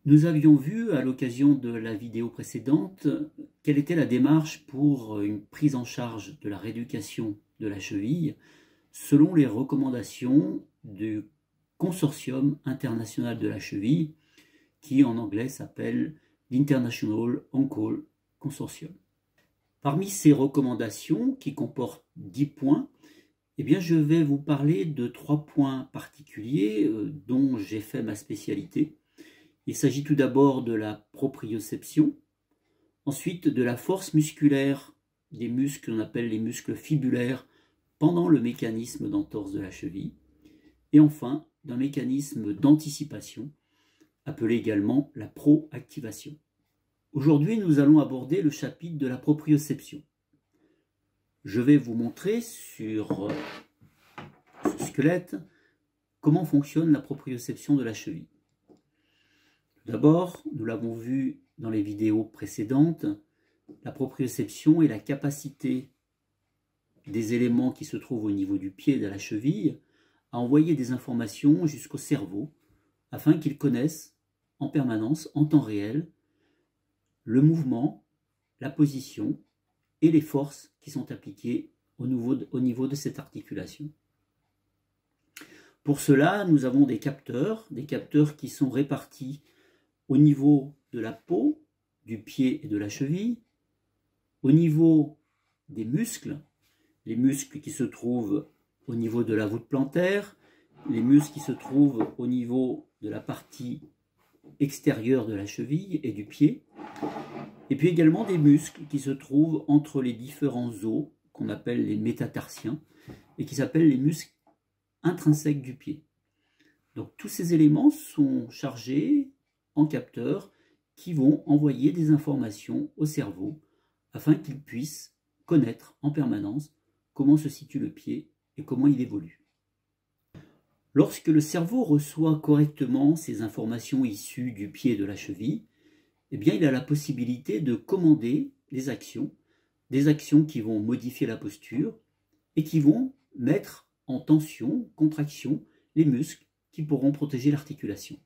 Nous avions vu à l'occasion de la vidéo précédente quelle était la démarche pour une prise en charge de la rééducation de la cheville selon les recommandations du Consortium international de la cheville qui en anglais s'appelle l'International Ankle Consortium. Parmi ces recommandations qui comportent 10 points, je vais vous parler de 3 points particuliers dont j'ai fait ma spécialité. Il s'agit tout d'abord de la proprioception, ensuite de la force musculaire des muscles qu'on appelle les muscles fibulaires pendant le mécanisme d'entorse de la cheville, et enfin d'un mécanisme d'anticipation, appelé également la proactivation. Aujourd'hui, nous allons aborder le chapitre de la proprioception. Je vais vous montrer sur ce squelette comment fonctionne la proprioception de la cheville. D'abord, nous l'avons vu dans les vidéos précédentes, la proprioception est la capacité des éléments qui se trouvent au niveau du pied et de la cheville à envoyer des informations jusqu'au cerveau afin qu'ils connaissent en permanence, en temps réel, le mouvement, la position et les forces qui sont appliquées au niveau de cette articulation. Pour cela, nous avons des capteurs qui sont répartis au niveau de la peau, du pied et de la cheville, au niveau des muscles, les muscles qui se trouvent au niveau de la voûte plantaire, les muscles qui se trouvent au niveau de la partie extérieure de la cheville et du pied, et puis également des muscles qui se trouvent entre les différents os qu'on appelle les métatarsiens et qui s'appellent les muscles intrinsèques du pied. Donc tous ces éléments sont chargés en capteurs qui vont envoyer des informations au cerveau afin qu'il puisse connaître en permanence comment se situe le pied et comment il évolue. Lorsque le cerveau reçoit correctement ces informations issues du pied et de la cheville, il a la possibilité de commander des actions qui vont modifier la posture et qui vont mettre en tension, contraction, les muscles qui pourront protéger l'articulation.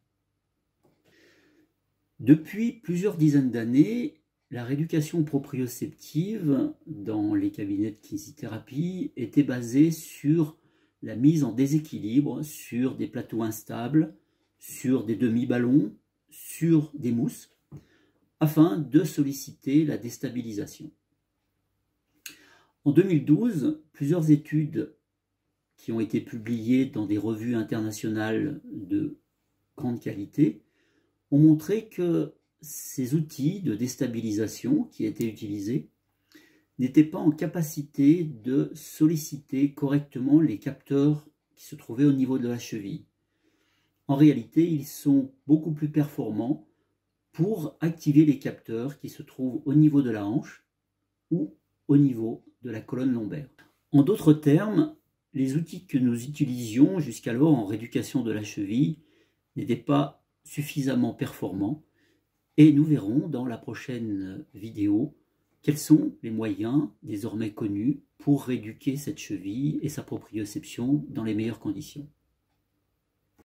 Depuis plusieurs dizaines d'années, la rééducation proprioceptive dans les cabinets de kinésithérapie était basée sur la mise en déséquilibre sur des plateaux instables, sur des demi-ballons, sur des mousses, afin de solliciter la déstabilisation. En 2012, plusieurs études qui ont été publiées dans des revues internationales de grande qualité ont montré que ces outils de déstabilisation qui étaient utilisés n'étaient pas en capacité de solliciter correctement les capteurs qui se trouvaient au niveau de la cheville. En réalité, ils sont beaucoup plus performants pour activer les capteurs qui se trouvent au niveau de la hanche ou au niveau de la colonne lombaire. En d'autres termes, les outils que nous utilisions jusqu'alors en rééducation de la cheville n'étaient pas suffisamment performants et nous verrons dans la prochaine vidéo quels sont les moyens désormais connus pour rééduquer cette cheville et sa proprioception dans les meilleures conditions.